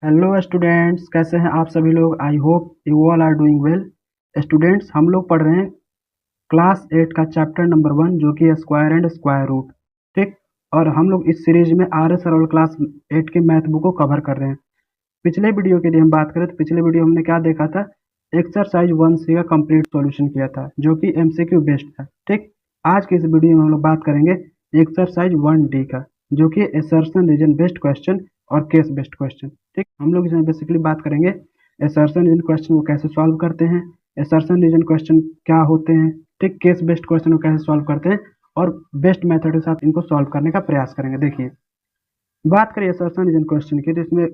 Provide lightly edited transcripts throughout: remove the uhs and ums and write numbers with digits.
Hello students, कैसे हैं आप सभी लोग। I hope you all are doing well. Students, हम लोग पढ़ रहे हैं क्लास 8 का चैप्टर नंबर 1 जो कि स्क्वायर एंड स्क्वायर रूट। ठीक। और हम लोग इस सीरीज में आर एस सरल क्लास 8 के मैथ बुक को कवर कर रहे हैं। पिछले वीडियो की यदि हम बात करें तो पिछले वीडियो हमने क्या देखा था, एक्सरसाइज 1C का कंप्लीट सॉल्यूशन किया था जो कि एमसीक्यू बेस्ड था। ठीक। आज की इस वीडियो में हम लोग बात करेंगे एक्सरसाइज 1D का जो कि असर्शन रीजन बेस्ड क्वेश्चन और केस बेस्ड क्वेश्चन। ठीक। हम लोग इसमें बेसिकली बात करेंगे असर्शन रीजन क्वेश्चन को कैसे सॉल्व करते हैं, असर्शन रीजन क्वेश्चन क्या होते हैं, ठीक, केस बेस्ड क्वेश्चन को कैसे सॉल्व करते हैं और बेस्ट मेथड के साथ इनको सॉल्व करने का प्रयास करेंगे। देखिए, बात करिए असर्शन रीजन क्वेश्चन की तो इसमें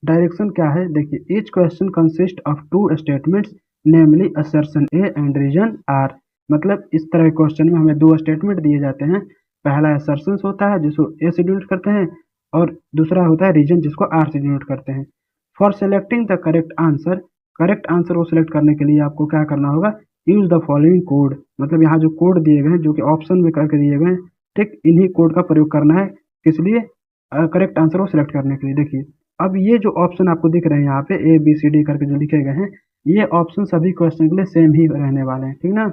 डायरेक्शन क्या है। देखिए, each question consist of two statements namely assertion A and reason R. मतलब इस तरह के क्वेश्चन में हमें दो स्टेटमेंट दिए जाते हैं। पहला असर्शन होता है जिसको ए से डिनोट करते हैं और दूसरा होता है रीजन जिसको आर से डिनोट करते हैं। For selecting the correct answer को सिलेक्ट करने के लिए आपको क्या करना होगा, यूज द फॉलोइंग कोड। मतलब यहाँ जो कोड दिए गए हैं जो कि ऑप्शन में करके दिए गए हैं, ठीक, इन्हीं कोड का प्रयोग करना है। किस लिए? करेक्ट आंसर को सिलेक्ट करने के लिए। देखिए, अब ये जो ऑप्शन आपको दिख रहे हैं यहाँ पे ABCD करके जो लिखे गए हैं, ये ऑप्शन सभी क्वेश्चन के लिए सेम ही रहने वाले हैं। ठीक ना।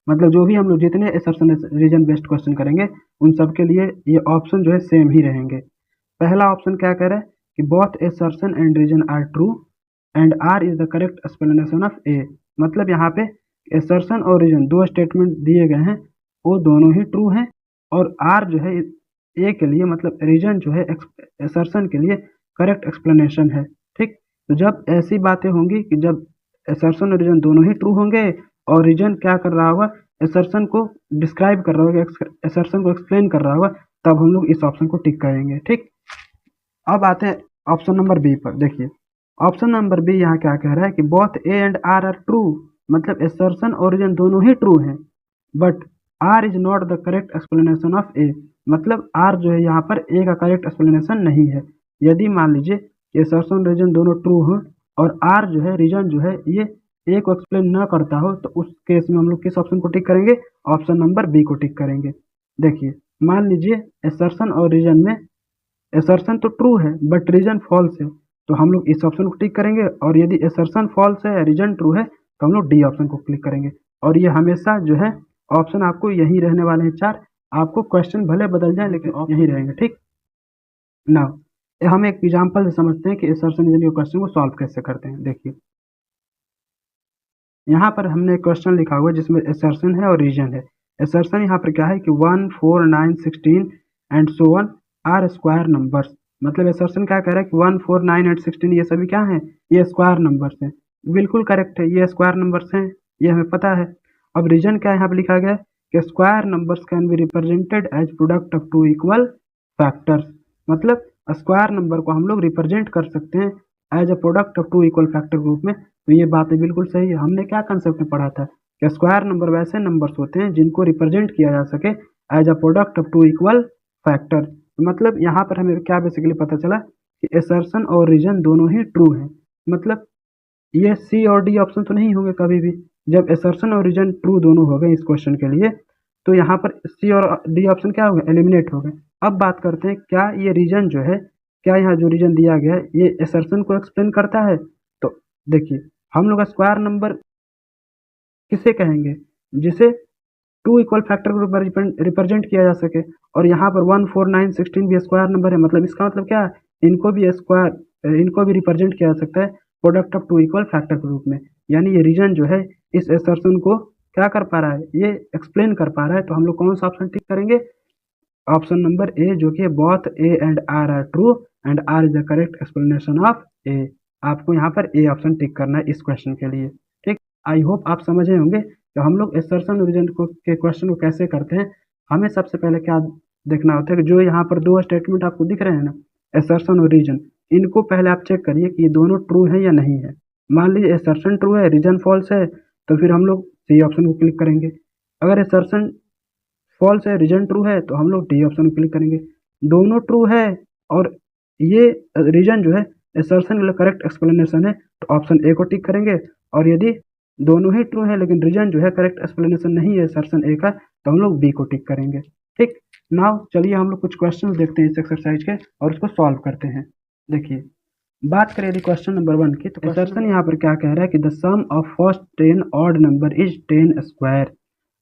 मतलब जो भी हम लोग जितने असर्शन रीजन बेस्ड क्वेश्चन करेंगे उन सब के लिए ये ऑप्शन जो है सेम ही रहेंगे। पहला ऑप्शन क्या कह रहा है कि both assertion and reason are true and R is the correct explanation of A. मतलब यहाँ पे असर्शन और रीजन दो स्टेटमेंट दिए गए हैं, वो दोनों ही ट्रू हैं और आर जो है ए के लिए, मतलब रीजन जो है असर्शन के लिए करेक्ट एक्सप्लेनेशन है। ठीक। तो जब ऐसी बातें होंगी कि जब असर्शन और रीजन दोनों ही ट्रू होंगे और रीजन क्या कर रहा होगा, असर्शन को डिस्क्राइब कर रहा होगा, असर्शन को एक्सप्लेन कर रहा होगा, तब हम लोग इस ऑप्शन को टिक करेंगे। ठीक। अब आते हैं ऑप्शन नंबर बी पर। देखिए, ऑप्शन नंबर बी यहाँ क्या कह रहा है कि both A and R are true. मतलब असर्शन और रीजन दोनों ही ट्रू हैं but R is not the correct explanation of A. मतलब आर जो है यहाँ पर ए का करेक्ट एक्सप्लेनेशन नहीं है। यदि मान लीजिए कि असर्शन रीजन दोनों ट्रू हो और आर जो है रीजन जो है ये ए को एक्सप्लेन ना करता हो, तो उस केस में हम लोग किस ऑप्शन को टिक करेंगे? ऑप्शन नंबर बी को टिक करेंगे। देखिए, मान लीजिए असर्शन और रीजन में असर्शन तो ट्रू है बट रीजन फॉल्स है, तो हम लोग इस ऑप्शन को टिक करेंगे। और यदि असर्शन फॉल्स है रीजन ट्रू है तो हम लोग डी ऑप्शन को क्लिक करेंगे। और ये हमेशा जो है ऑप्शन आपको यही रहने वाले हैं चार। आपको क्वेश्चन भले बदल जाए लेकिन यही रहेंगे। ठीक ना। हम एक एग्जांपल से समझते हैं कि असर्शन रीजन के क्वेश्चन को सॉल्व कैसे करते हैं। देखिए, यहाँ पर हमने एक क्वेश्चन लिखा हुआ है जिसमें असर्शन है और रीजन है। असर्शन यहाँ पर क्या है कि 1, 4, 9, 16 and so on are square numbers. मतलब असर्शन क्या कह रहा है कि 1, 4, 9 एंड 16 ये सभी क्या हैं? ये स्क्वायर नंबर्स हैं। बिल्कुल करेक्ट है, ये स्क्वायर नंबर्स हैं, ये हमें पता है। अब रीजन क्या यहाँ पर लिखा गया है कि square numbers can be represented as product of two equal factors. मतलब स्क्वायर नंबर को हम लोग रिप्रेजेंट कर सकते हैं as a product of two equal factor group में। तो ये बात बिल्कुल सही है। हमने क्या कंसेप्ट में पढ़ा था कि स्क्वायर नंबर वैसे नंबर्स होते हैं जिनको रिप्रेजेंट किया जा सके as a product of two equal factor. मतलब यहाँ पर हमें क्या बेसिकली पता चला कि असर्शन और रीजन दोनों ही ट्रू हैं। मतलब ये सी और डी ऑप्शन तो नहीं होंगे कभी भी। जब असर्शन और रीजन ट्रू दोनों हो गए इस क्वेश्चन के लिए, तो यहाँ पर सी और डी ऑप्शन क्या हो गए? एलिमिनेट हो गए। अब बात करते हैं क्या ये रीजन जो है, क्या यहाँ जो रीजन दिया गया है ये असर्शन को एक्सप्लेन करता है? तो देखिए, हम लोग स्क्वायर नंबर किसे कहेंगे? जिसे टू इक्वल फैक्टर ग्रुप में रिप्रेजेंट किया जा सके। और यहाँ पर 1, 4, 9, 16 भी स्क्वायर नंबर है। मतलब इसका मतलब क्या है, इनको भी रिप्रेजेंट किया जा सकता है product of two equal factor group में। यानी ये रीजन जो है इस असर्शन को क्या कर पा रहा है, ये एक्सप्लेन कर पा रहा है। तो हम लोग कौन सा ऑप्शन टिक करेंगे? ऑप्शन नंबर ए जो कि both A and R are true and R is the correct explanation of A. आपको यहाँ पर ए ऑप्शन टिक करना है इस क्वेश्चन के लिए। ठीक। आई होप आप समझे होंगे तो हम लोग असर्शन रीजन को के क्वेश्चन को कैसे करते हैं। हमें सबसे पहले क्या देखना होता है कि जो यहाँ पर दो स्टेटमेंट आपको दिख रहे हैं ना, असर्शन और रीजन, इनको पहले आप चेक करिए कि ये दोनों ट्रू है या नहीं है। मान लीजिए असर्शन ट्रू है रीजन फॉल्स है, तो फिर हम लोग सी ऑप्शन को क्लिक करेंगे। अगर असर्शन फॉल्स है रीजन ट्रू है तो हम लोग डी ऑप्शन को क्लिक करेंगे। दोनों ट्रू है और ये रीजन जो है असर्शन के लिए करेक्ट एक्सप्लेनेशन है तो ऑप्शन ए को टिक करेंगे। और यदि दोनों ही ट्रू है लेकिन रीजन जो है करेक्ट एक्सप्लेनेशन नहीं है असर्शन ए का, तो हम लोग बी को टिक करेंगे। ठीक। नाउ चलिए हम लोग कुछ क्वेश्चंस देखते हैं इस एक्सरसाइज के और उसको सॉल्व करते हैं। देखिए, बात करें यदि क्वेश्चन नंबर 1 की, तो असर्शन यहाँ पर क्या कह रहा है कि the sum of first 10 odd number is 10 square,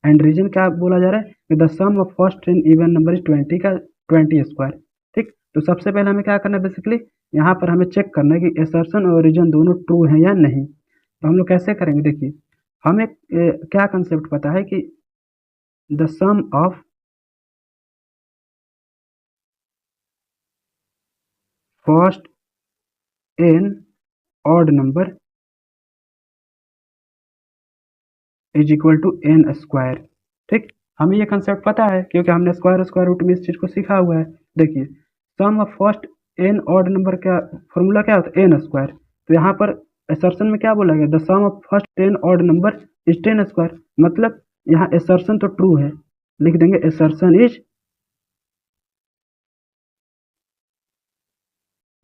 and reason क्या बोला जा रहा है कि the sum of first 10 even number is 20 का 20 स्क्वायर। ठीक, तो सबसे पहले हमें क्या करना है, बेसिकली यहाँ पर हमें चेक करना है कि असर्शन और रीजन दोनों ट्रू है या नहीं। तो हम लोग कैसे करेंगे, देखिए हमें क्या कंसेप्ट पता है कि the sum of first n odd number is equal to n square. ठीक, हमें ये कंसेप्ट पता है क्योंकि हमने स्क्वायर स्क्वायर रूट में इस चीज को सीखा हुआ है। देखिए sum of first n odd number का फॉर्मूला क्या होता है, n स्क्वायर। तो यहाँ पर असर्शन में क्या बोला गया, the sum of first 10 odd number is 10 square, मतलब यहाँ असर्शन तो ट्रू है, लिख देंगे असर्शन इज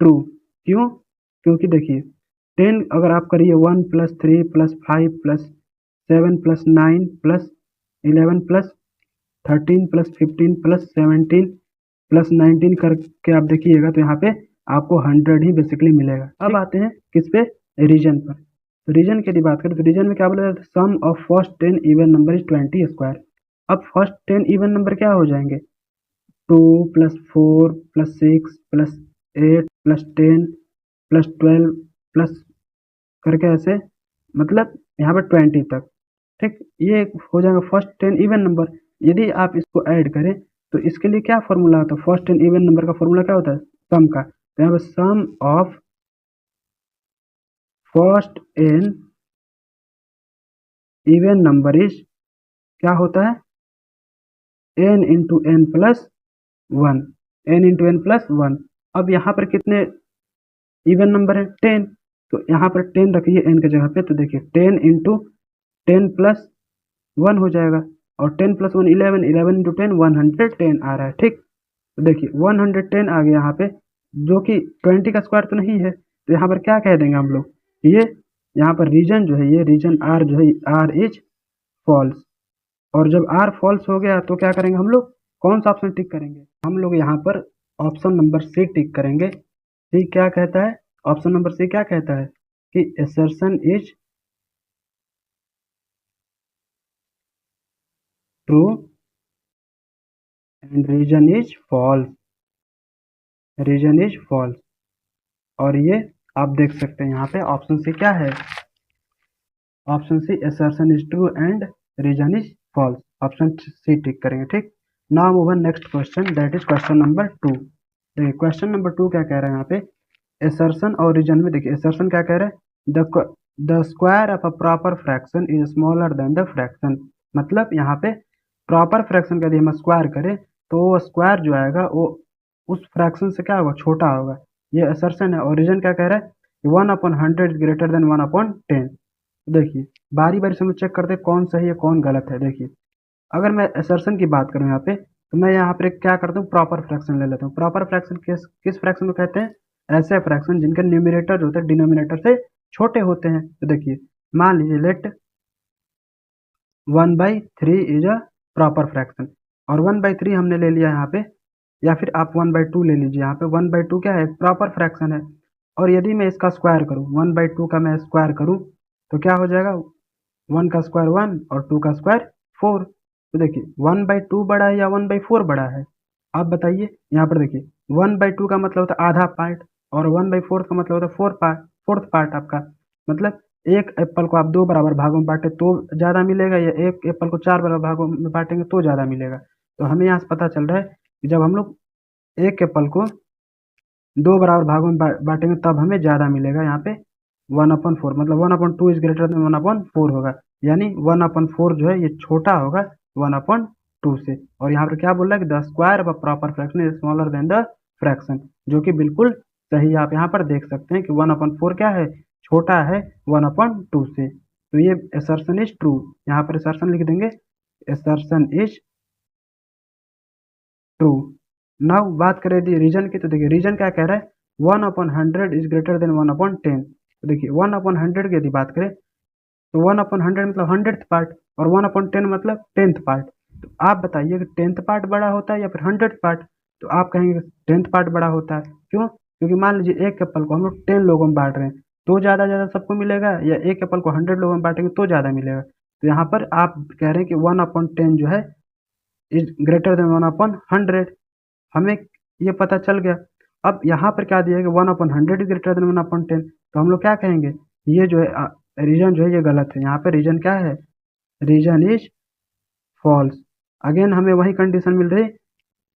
ट्रू। क्यों, क्योंकि देखिए 10 अगर आप करिए 1 + 3 + 5 + 7 + 9 + 11 + 13 + 15 + 17 + 19 करके आप देखिएगा तो यहाँ पे आपको 100 ही बेसिकली मिलेगा। अब आते हैं किस पे, रीजन पर। तो रीजन की यदि बात करें तो रीजन में क्या बोला जाता है, sum of first 10 even number is 20 square. अब फर्स्ट 10 इवन नंबर क्या हो जाएंगे, 2 + 4 + 6 + 8 + 10 + 12 प्लस करके ऐसे, मतलब यहाँ पर 20 तक। ठीक, ये हो जाएगा फर्स्ट 10 इवन नंबर। यदि आप इसको ऐड करें तो इसके लिए क्या फॉर्मूला होता है, फर्स्ट 10 इवन नंबर का फॉर्मूला क्या होता है, सम का। तो यहाँ पर sum of first n even number is क्या होता है, n into n plus one, n into n plus one. अब यहाँ पर कितने इवन नंबर है, 10, तो यहाँ पर 10 रखिए n की जगह पे, तो देखिए 10 इंटू 10 प्लस 1 हो जाएगा, और 10 + 1 11, 11 इंटू 10 110 आ रहा है। ठीक, तो देखिए 110 आ गया यहाँ पे, जो कि 20 का स्क्वायर तो नहीं है। तो यहाँ पर क्या कह देंगे हम लोग, ये यहाँ पर रीजन जो है, ये रीजन आर जो है, आर इज फॉल्स। और जब आर फॉल्स हो गया तो क्या करेंगे हम लोग, कौन सा ऑप्शन टिक करेंगे, हम लोग यहाँ पर ऑप्शन नंबर सी टिक करेंगे। सी क्या कहता है, ऑप्शन नंबर सी क्या कहता है कि assertion is true and reason is false, reason is false. और ये आप देख सकते हैं यहाँ पे ऑप्शन सी क्या है, option C assertion is true and reason is false, option C tick करेंगे। ठीक, now move on next question, that is question number 2। देखिए क्वेश्चन नंबर 2 क्या कह रहा है यहाँ पे, असर्शन और रीजन में देखिए असर्शन क्या कह रहा है, the square of a proper fraction is smaller than the fraction. मतलब यहाँ पे प्रॉपर फ्रैक्शन का यदि हम स्क्वायर करें तो वो स्क्वायर जो आएगा वो उस फ्रैक्शन से क्या होगा, छोटा होगा। ये असर्शन है। और रीजन क्या कह रहा है, 1/100 इज ग्रेटर देन 1/10। देखिए बारी बारी से हम लोग चेक करते हैं कौन सही है कौन गलत है। देखिए अगर मैं असर्शन की बात करूँ यहाँ पे, तो मैं यहाँ पर क्या करता हूँ, प्रॉपर फ्रैक्शन ले लेता हूँ। प्रॉपर फ्रैक्शन किस फ्रैक्शन को कहते हैं, ऐसे फ्रैक्शन जिनके न्यूमिनेटर जो होते हैं डिनोमिनेटर से छोटे होते हैं। तो देखिए मान लीजिए let 1/3 is a proper fraction, और 1/3 हमने ले लिया यहाँ पे, या फिर आप 1/2 ले लीजिए। यहाँ पे 1/2 क्या है, प्रॉपर फ्रैक्शन है। और यदि मैं इसका स्क्वायर करूँ, 1/2 का मैं स्क्वायर करूँ तो क्या हो जाएगा, 1 का स्क्वायर 1 और 2 का स्क्वायर 4। तो देखिए 1/2 बड़ा है या 1/4 बड़ा है, आप बताइए। यहाँ पर देखिए 1/2 का मतलब होता है आधा पार्ट, और 1/4 का मतलब होता है फोर्थ पार्ट आपका। मतलब एक एप्पल को आप 2 बराबर भागों में बांटे तो ज़्यादा मिलेगा, या एक एप्पल को 4 बराबर भागों में बांटेंगे तो ज़्यादा मिलेगा। तो हमें यहाँ से पता चल रहा है कि जब हम लोग एक एप्पल को 2 बराबर भागों में बांटेंगे तब हमें ज़्यादा मिलेगा। यहाँ पे 1/4, मतलब 1/2 इज ग्रेटर देन 1/4 होगा, यानी 1/4 जो है ये छोटा होगा 1/2 से। और यहाँ पर क्या बोल रहा है कि the square of a proper fraction is smaller than the fraction, जो कि बिल्कुल सही है। आप यहाँ पर देख सकते हैं कि 1/4 क्या है, छोटा है 1/2 से। तो ये असर्शन इज ट्रू, यहाँ पर असर्शन लिख देंगे, असर्शन इज ट्रू। नाउ बात करें यदि रीजन की, तो देखिए रीजन क्या कह रहा है, 1/100 इज ग्रेटर देन 1/10। तो देखिए 1/100 की यदि बात करें तो 1/100 मतलब 100th पार्ट, और 1/10 मतलब 10th पार्ट। तो आप बताइए कि 10th पार्ट बड़ा होता है या फिर 100th पार्ट। तो आप कहेंगे 10th पार्ट बड़ा होता है। क्यों, क्योंकि मान लीजिए एक एप्पल को हम लोग 10 लोगों में बांट रहे हैं तो ज़्यादा सबको मिलेगा, या एक एप्पल को 100 लोगों में बांटेंगे तो ज़्यादा मिलेगा। तो यहाँ पर आप कह रहे हैं कि 1/10 जो है इज ग्रेटर देन 1/100। हमें ये पता चल गया। अब यहाँ पर क्या दिया गया, 1/100 इज ग्रेटर देन 1/10। तो हम लोग क्या कहेंगे, ये जो है रीजन जो है ये गलत है। यहाँ पे रीजन क्या है, रीजन इज फॉल्स। अगेन हमें वही कंडीशन मिल रही,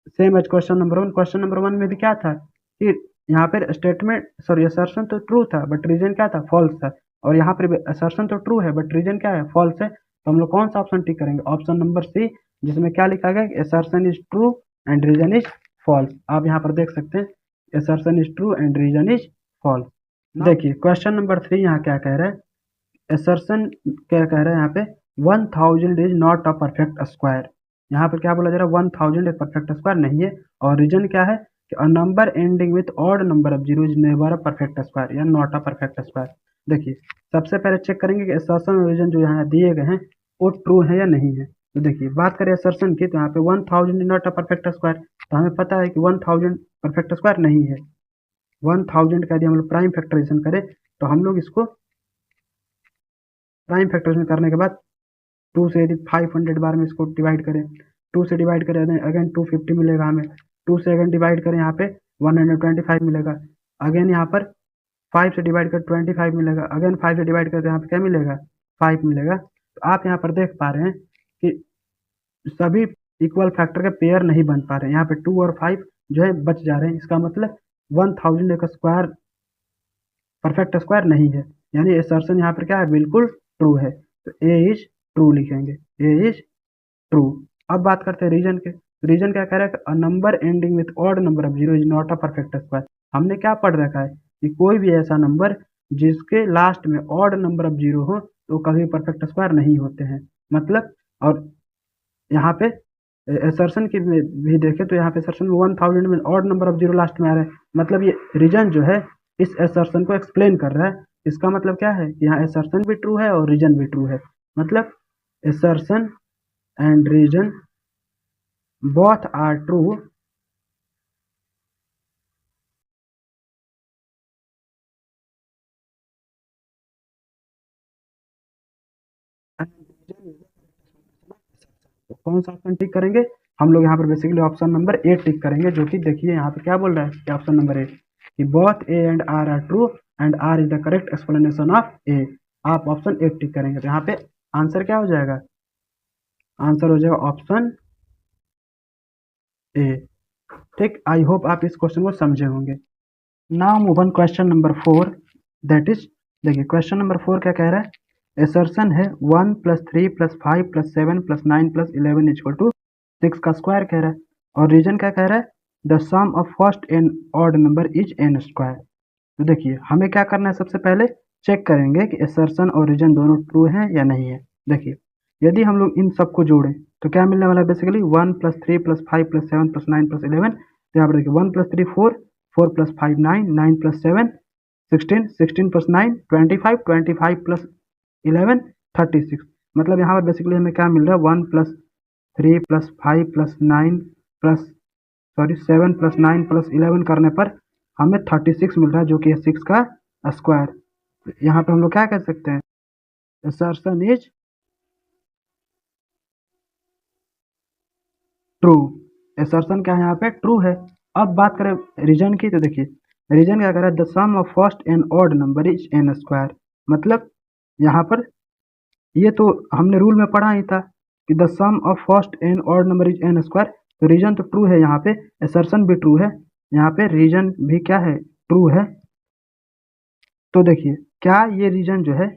same as question number 1। Question number 1 में भी क्या था कि यहाँ पर स्टेटमेंट सॉरी असर्शन तो ट्रू था बट रीजन क्या था, फॉल्स था। और यहाँ पर असर्शन तो ट्रू है बट रीजन क्या है, फॉल्स है। तो हम लोग कौन सा ऑप्शन टिक करेंगे, ऑप्शन नंबर सी, जिसमें क्या लिखा गया, assertion is true and reason is false. आप यहाँ पर देख सकते हैं, assertion is true and reason is false. देखिए क्वेश्चन नंबर 3 यहाँ क्या कह रहा है, असर्शन क्या कह रहा है यहाँ पे, 1000 is not a perfect square. यहाँ पर क्या बोला जा रहा है, 1000 एक परफेक्ट स्क्वायर नहीं है। और रीजन क्या है कि a number ending with odd number of zero is never a perfect square या नॉट अ परफेक्ट स्क्वायर। देखिए सबसे पहले चेक करेंगे कि असर्शन और रीजन जो यहाँ दिए गए हैं वो ट्रू है या नहीं है। तो देखिए बात करें असर्शन की, तो यहाँ पे 1000 is not a perfect square, तो हमें पता है कि 1000 परफेक्ट स्क्वायर नहीं है। 1000 का यदि हम लोग प्राइम फैक्टराइजेशन करें तो हम लोग इसको प्राइम फैक्टराइजेशन करने के बाद 2 से यदि 500 बार में इसको डिवाइड करें, 2 से डिवाइड करें अगेन 250 मिलेगा हमें। 2 से अगेन डिवाइड करें यहाँ पे 125 मिलेगा। अगेन यहाँ पर 5 से डिवाइड कर 25 मिलेगा। अगेन 5 से डिवाइड करते यहाँ पे क्या मिलेगा, 5 मिलेगा। तो आप यहाँ पर देख पा रहे हैं कि सभी इक्वल फैक्टर के पेयर नहीं बन पा रहे हैं। यहाँ पे 2 और 5 जो है बच जा रहे हैं। इसका मतलब 1000 एक स्क्वायर परफेक्ट स्क्वायर नहीं है, यानी असर्शन यहाँ पर क्या है, बिल्कुल ट्रू है। तो ए इज ट्रू लिखेंगे, ए इज ट्रू। अब बात करते हैं रीजन के। रीजन क्या कह रहा है कि a number ending with odd number of zero is not a perfect square. हमने क्या पढ़ रखा है कि कोई भी ऐसा नंबर जिसके लास्ट में ऑड नंबर ऑफ जीरो हो तो कभी परफेक्ट स्क्वायर नहीं होते हैं। मतलब, और यहाँ पे असर्शन की भी देखें तो यहाँ पे असर्शन में 1000 में odd number of zero last में आ रहा है। मतलब ये रीजन जो है इस असर्शन को एक्सप्लेन कर रहा है। इसका मतलब क्या है कि यहाँ असर्शन भी ट्रू है और रीजन भी ट्रू है। मतलब assertion and reason both are true and reason is तो कौन सा ऑप्शन टिक करेंगे, हम लोग यहाँ पर बेसिकली ऑप्शन नंबर ए टिक करेंगे, जो कि देखिए यहाँ पे क्या बोल रहा है कि ऑप्शन नंबर ए कि both A and R are true and R is the correct explanation of A. आप ऑप्शन ए टिक करेंगे तो यहाँ पे आंसर क्या हो जाएगा, आंसर हो जाएगा ऑप्शन ए। ठीक, आई होप आप इस क्वेश्चन को समझे होंगे। Now move on question number 4, that is, देखिए क्वेश्चन नंबर 4 क्या कह रहा है, एसर्शन है 1 + 3 + 5 + 7 + 9 + 11 = 6 का स्क्वायर कह रहा है। और रीजन क्या कह रहा है, the sum of first N odd number is N square. तो देखिए हमें क्या करना है, सबसे पहले चेक करेंगे कि एसर्शन और रीजन दोनों ट्रू हैं या नहीं है। देखिए यदि हम लोग इन सबको जोड़ें तो क्या मिलने वाला है, बेसिकली 1 + 3 + 5 + 7 + 9 + 11। तो यहाँ पर देखिए 1 + 3 4, 4 + 5 9, 9 + 7 16, 16 + 9 25, 25 + 11 36। मतलब यहाँ पर बेसिकली हमें क्या मिल रहा है, 1 + 3 + 5 + 9 प्लस सॉरी 7 + 9 + 11 करने पर हमें 36 मिल रहा है, जो कि है 6 का स्क्वायर। यहाँ पे हम लोग क्या कह सकते हैं, असर्शन इज ट्रू। असर्शन क्या है, यहाँ पे ट्रू है। अब बात करें रीजन की, तो देखिए रीजन क्या कर रहा है, the sum of first N odd number is N square. मतलब यहाँ पर ये तो हमने रूल में पढ़ा ही था कि the sum of first N odd number is N square. तो रीजन तो ट्रू है, यहाँ पे असर्शन भी ट्रू है, यहाँ पे रीजन भी क्या है, ट्रू है। तो देखिए क्या ये रीजन जो है,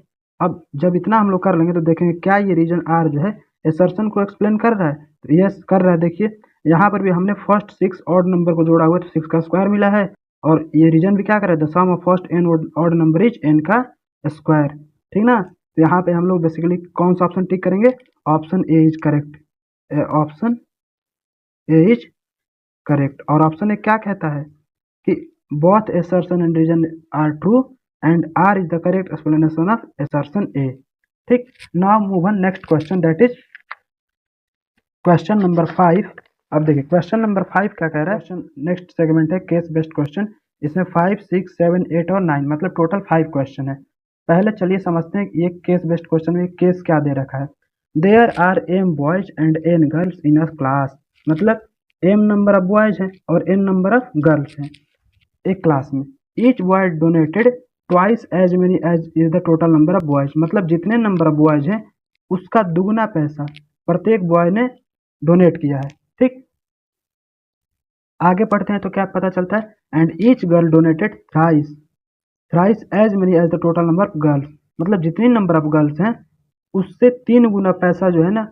अब जब इतना हम लोग कर लेंगे तो देखेंगे क्या ये रीजन आर जो है असर्शन को एक्सप्लेन कर रहा है। तो यस कर रहा है। देखिए यहाँ पर भी हमने फर्स्ट 6 ऑड नंबर को जोड़ा हुआ है तो 6 का स्क्वायर मिला है। और ये रीजन भी क्या कर रहा है, the sum of first N odd number is N का स्क्वायर। ठीक ना, तो यहाँ पे हम लोग बेसिकली कौन सा ऑप्शन टिक करेंगे, option A is correct. Option A is correct. और ऑप्शन ए क्या कहता है कि both assertion and reason are true and R is the correct explanation of assertion A। ठीक, now move on next question, that is question number 5। अब देखिए question number 5 क्या कह रहा है, नेक्स्ट सेगमेंट है केस बेस्ड क्वेश्चन। इसमें 5, 6, 7, 8 और 9 मतलब टोटल 5 क्वेश्चन है। पहले चलिए समझते हैं कि ये केस बेस्ड क्वेश्चन में केस क्या दे रखा है। There are M boys and N girls in a class, मतलब एम नंबर ऑफ बॉयज हैं और एन नंबर ऑफ गर्ल्स हैं एक क्लास में। Each boy donated twice as many as is the total number of boys, मतलब जितने number of boys हैं उसका दुगना पैसा प्रत्येक बॉय ने डोनेट किया है। ठीक, आगे पढ़ते हैं तो क्या पता चलता है। And each girl donated thrice thrice as many as the total number of girls, मतलब जितनी नंबर ऑफ गर्ल्स हैं उससे 3 गुना पैसा जो है ना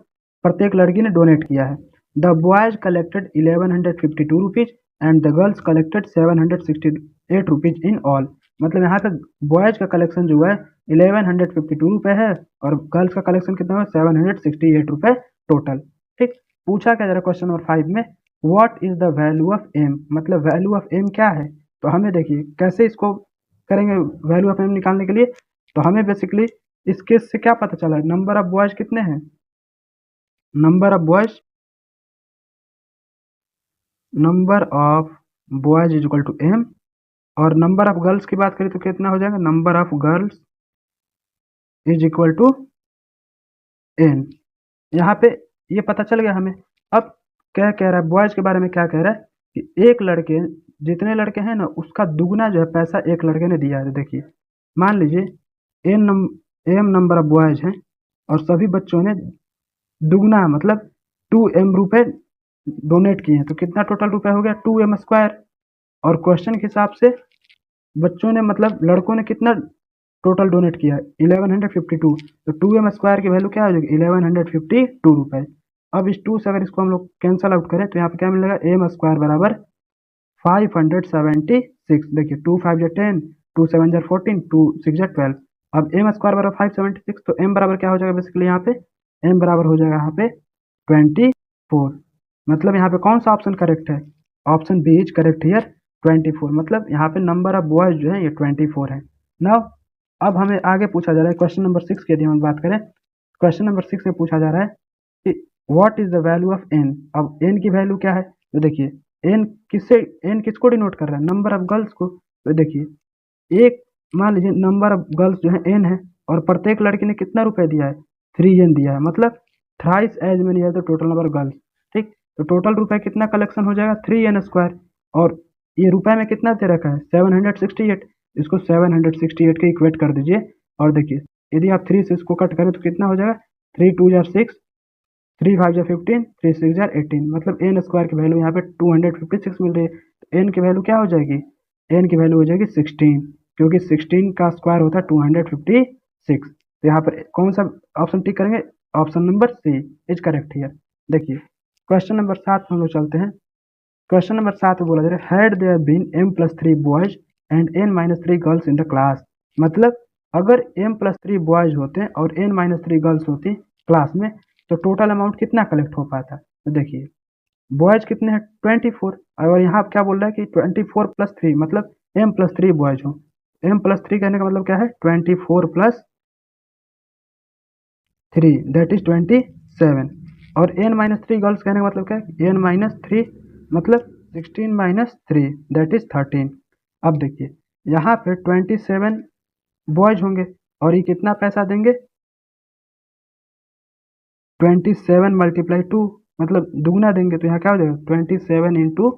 प्रत्येक लड़की ने डोनेट किया है। The boys collected 1152 rupees and the girls collected 768 rupees in all, मतलब यहाँ पे बॉयज का कलेक्शन जो है 1152 रुपये है और गर्ल्स का कलेक्शन कितना है 768 रुपये टोटल। ठीक, पूछा क्या जरा क्वेश्चन नंबर 5 में, what is the value of M, मतलब वैल्यू ऑफ एम क्या है। तो हमें देखिए कैसे इसको करेंगे वैल्यू ऑफ एम निकालने के लिए। तो हमें बेसिकली इस केस से क्या पता चला, नंबर ऑफ बॉयज कितने हैं, number of boys is equal to M, और नंबर ऑफ गर्ल्स की बात करें तो कितना हो जाएगा, number of girls is equal to N. यहाँ पे ये पता चल गया हमें। अब क्या कह रहा है बॉयज के बारे में, क्या कह रहा है कि एक लड़के जितने लड़के हैं ना उसका दुगना जो है पैसा एक लड़के ने दिया है। देखिए मान लीजिए एम नंबर ऑफ बॉयज हैं और सभी बच्चों ने दुगना मतलब 2m रुपये डोनेट किए हैं, तो कितना टोटल रुपए हो गया 2m स्क्वायर। और क्वेश्चन के हिसाब से बच्चों ने मतलब लड़कों ने कितना टोटल डोनेट किया है 1152, तो 2m स्क्वायर की वैल्यू क्या हो जाएगी 1152 रुपए। अब इस 2 से अगर इसको हम लोग कैंसल आउट करें तो यहाँ पे क्या मिलेगा एम स्क्वायर बराबर 576। देखिए 2 5 जा 10, 2 7 जा 14, 2 6 जा 12। अब एम स्क्वायर बराबर 576, तो एम बराबर क्या हो जाएगा बेसिकली यहाँ पे, एम बराबर हो जाएगा यहाँ पे 24। मतलब यहाँ पे कौन सा ऑप्शन करेक्ट है, option B is correct here 24, मतलब यहाँ पे नंबर ऑफ बॉयज जो है ये 24 है। नाउ अब हमें आगे पूछा जा रहा है क्वेश्चन नंबर 6 की यदि हम बात करें, क्वेश्चन नंबर 6 में पूछा जा रहा है कि what is the value of N. अब एन की वैल्यू क्या है, तो देखिए एन किससे, एन किसको डिनोट कर रहा है, नंबर ऑफ गर्ल्स को। तो देखिए एक मान लीजिए नंबर ऑफ गर्ल्स जो है एन है और प्रत्येक लड़की ने कितना रुपए दिया है 3n दिया है, मतलब थ्राइस एज मेनी है तो टोटल नंबर गर्ल्स। ठीक, तो टोटल रुपए कितना कलेक्शन हो जाएगा 3n स्क्वायर, और ये रुपए में कितना दे रखा है 768, इसको 768 के इक्वेट कर दीजिए। और देखिए यदि आप 3 से इसको कट करें तो कितना हो जाएगा 3 2 जार 6, 3 5 जार 15, 3 6 जार 18, मतलब एन स्क्वायर की वैल्यू यहाँ पे 256 मिल रही है। तो एन की वैल्यू क्या हो जाएगी, एन की वैल्यू हो जाएगी 16, क्योंकि 16 का स्क्वायर होता है 256। तो यहाँ पर कौन सा ऑप्शन टिक करेंगे, option number C is correct here. देखिए क्वेश्चन नंबर 7 हम लोग चलते हैं। क्वेश्चन नंबर 7 में बोला जा रहा है had there been m+3 boys and n-3 girls in the class, मतलब अगर m+3 बॉयज होते हैं और n-3 गर्ल्स होती क्लास में तो टोटल अमाउंट कितना कलेक्ट हो पाता। तो देखिए बॉयज कितने हैं 24, और यहाँ क्या बोल रहा है कि 24 + 3 मतलब m+3 बॉयज हो। m+3 कहने का मतलब क्या है 24 + 3 दैट इज 27, और n-3 गर्ल्स कहने का मतलब क्या है n-3 मतलब 16 - 3 दैट इज 13। अब देखिए यहाँ पे 27 बॉयज होंगे और ये कितना पैसा देंगे 27 × 2 मतलब दुगना देंगे, तो यहाँ क्या हो जाएगा 27 ×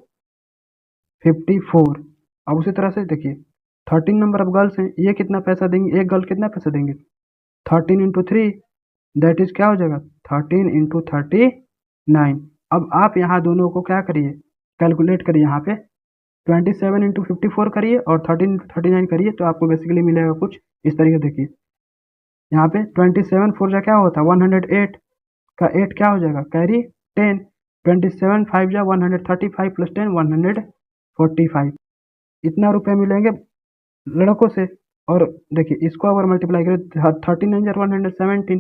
54। अब उसी तरह से देखिए 13 नंबर ऑफ गर्ल्स हैं, ये कितना पैसा देंगे, एक गर्ल कितना पैसा देंगे 13 × 3 दैट इज क्या हो जाएगा 13 × 39। अब आप यहाँ दोनों को क्या करिए कैलकुलेट करिए, यहाँ पे 27 × 54 करिए और 13 × 39 करिए, तो आपको बेसिकली मिलेगा कुछ इस तरीके से। देखिए यहाँ पे 27 4 जा क्या होता है 108 का 8 क्या हो जाएगा कैरी 10, 27 5 जा 135 + 10 145, इतना रुपए मिलेंगे लड़कों से। और देखिए इसको अगर मल्टीप्लाई करें 13 9 जा 117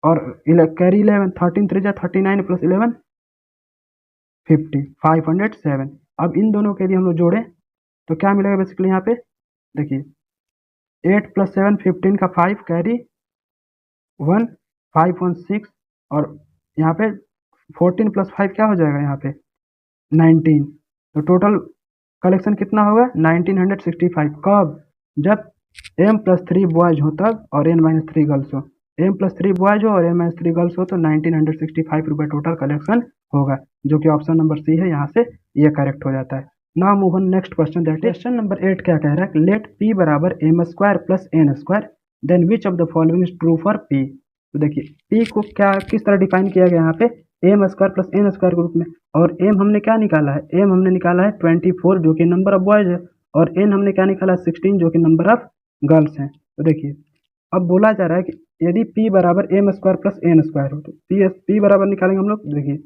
और कैरी 11 13 3 जा 39 + 11 50 507। अब इन दोनों के यदि हम लोग जोड़ें तो क्या मिलेगा बेसिकली यहाँ पे, देखिए 8 + 7 15 का 5 कैरी 1 5 1 6, और यहाँ पे 14 + 5 क्या हो जाएगा यहाँ पे 19। तो टोटल कलेक्शन कितना होगा 1965। कब? जब m+3 बॉयज हो तब और n-3 गर्ल्स हो। m+3 बॉयज हो और n-3 गर्ल्स हो तो 1965 रुपये टोटल कलेक्शन होगा, जो कि ऑप्शन नंबर सी है। यहाँ से ये करेक्ट हो जाता है। Now move on next question, that question number 8 क्या कह रहा है, लेट p बराबर m² plus n², then which of the following is true for p। तो देखिए p को क्या किस तरह डिफाइन किया गया यहाँ पे, m² प्लस n² के रूप में। और m हमने क्या निकाला है, m हमने निकाला है 24 जो कि नंबर ऑफ बॉयज है, और n हमने क्या निकाला है 16 जो कि नंबर ऑफ गर्ल्स हैं। तो देखिए अब बोला जा रहा है कि यदि p बराबर m² प्लस n² हो तो p बराबर निकालेंगे हम लोग। देखिए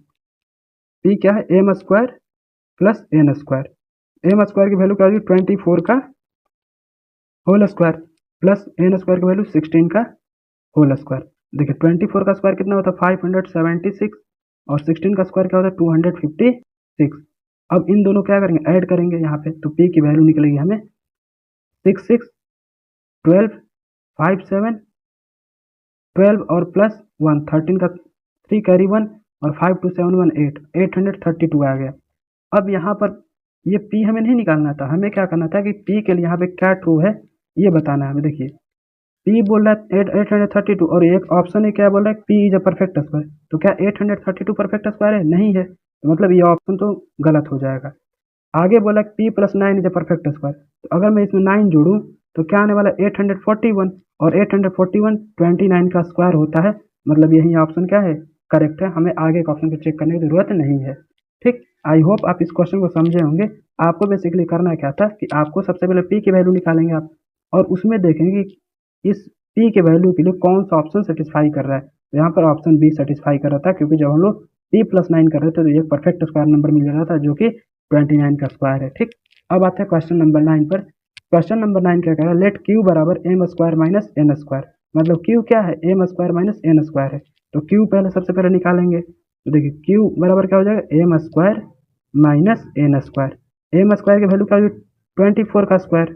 p क्या है, m² प्लस n²। m² की वैल्यू क्या होगी 24 का होल स्क्वायर प्लस n² की वैल्यू 16 का होल स्क्वायर। देखिए 24 का स्क्वायर कितना होता है 576, और 16 का स्क्वायर क्या होता है 256। अब इन दोनों क्या करेंगे, ऐड करेंगे यहाँ पे, तो p की वैल्यू निकलेगी हमें 6 6 12 5 7 12 और प्लस 1 13 का 3 कैरी 1 और 5 2 7 1 8 832 आ गया। अब यहाँ पर ये p हमें नहीं निकालना था, हमें क्या करना था कि p के लिए यहाँ पे क्या ट्रू है ये बताना है हमें। देखिए p बोल रहा है 832 और एक ऑप्शन है क्या बोल रहा है p is a perfect square. तो क्या 832 परफेक्ट स्क्वायर है? नहीं है, तो मतलब ये ऑप्शन तो गलत हो जाएगा। आगे बोला p plus 9 is a perfect square, तो अगर मैं इसमें 9 जोड़ूँ तो क्या आने वाला 841, और 841 29 का स्क्वायर होता है, मतलब यही ऑप्शन क्या है करेक्ट है। हमें आगे के ऑप्शन को चेक करने की जरूरत नहीं है। ठीक, आई होप आप इस क्वेश्चन को समझे होंगे। आपको बेसिकली करना क्या था कि आपको सबसे पहले p की वैल्यू निकालेंगे आप, और उसमें देखेंगे कि इस p के वैल्यू के लिए कौन सा ऑप्शन सेटिस्फाई कर रहा है। तो यहाँ पर ऑप्शन बी सेटिस्फाई कर रहा था, क्योंकि जब हम लोग p प्लस 9 कर रहे थे तो ये परफेक्ट स्क्वायर नंबर मिल रहा था जो कि 29 का स्क्वायर है। ठीक, अब आते हैं क्वेश्चन नंबर 9 पर। क्वेश्चन नंबर 9 क्या कह रहा है, लेट q बराबर m² माइनस n²। मतलब q क्या है, m² माइनस n² है। तो q पहले सबसे पहले निकालेंगे। तो देखिए q बराबर क्या हो जाएगा m² माइनस n²। m² की वैल्यू क्या होगी 24 का स्क्वायर,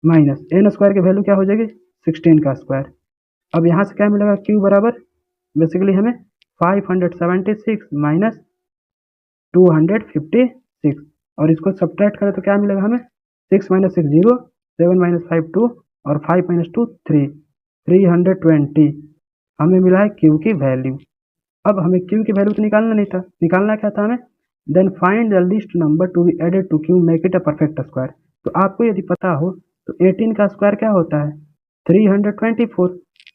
माइनस n² की वैल्यू क्या हो जाएगी 16 का स्क्वायर। अब यहाँ से क्या मिलेगा, q बराबर बेसिकली हमें 576 माइनस 256, और इसको सब्ट्रैक्ट करें तो क्या मिलेगा हमें 6 माइनस 6 0, 7 माइनस 5 2, और 5 माइनस 2 3, 320 हमें मिला है q की वैल्यू। अब हमें q की वैल्यू तो निकालना नहीं था, निकालना क्या था हमें, then find the least number to be added to q make it a perfect square. तो आपको यदि पता हो तो 18 का स्क्वायर क्या होता है 324।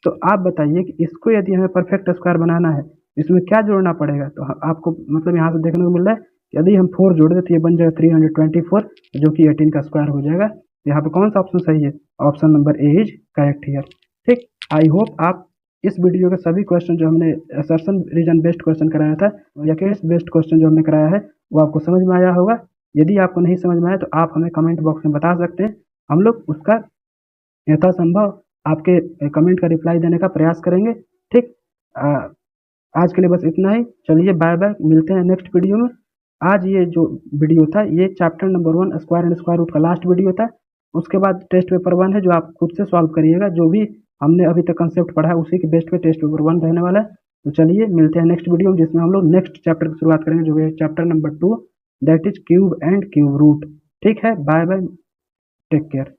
तो आप बताइए कि इसको यदि हमें परफेक्ट स्क्वायर बनाना है इसमें क्या जोड़ना पड़ेगा। तो आपको मतलब यहाँ से देखने को मिल रहा है यदि हम 4 जोड़ दें तो ये बन जाएगा 324, जो कि 18 का स्क्वायर हो जाएगा। यहाँ पे कौन सा ऑप्शन सही है, option number A is correct here. ठीक, आई होप आप इस वीडियो के सभी क्वेश्चन जो हमने असर्शन रीजन बेस्ड क्वेश्चन कराया था या केस बेस्ड क्वेश्चन जो हमने कराया है वो आपको समझ में आया होगा। यदि आपको नहीं समझ में आया तो आप हमें कमेंट बॉक्स में बता सकते हैं, हम लोग उसका यथासंभव आपके कमेंट का रिप्लाई देने का प्रयास करेंगे। ठीक, आज के लिए बस इतना ही। चलिए बाय बाय, मिलते हैं नेक्स्ट वीडियो में। आज ये जो वीडियो था ये chapter number 1 square and square root का लास्ट वीडियो था। उसके बाद टेस्ट पेपर 1 है जो आप खुद से सॉल्व करिएगा, जो भी हमने अभी तक कंसेप्ट पढ़ा है उसी के बेस्ट पे टेस्ट पेपर 1 रहने वाला है। तो चलिए मिलते हैं नेक्स्ट वीडियो में, जिसमें हम लोग नेक्स्ट चैप्टर की शुरुआत करेंगे जो है chapter number 2, that is cube and cube root. ठीक है, बाय बाय, टेक केयर।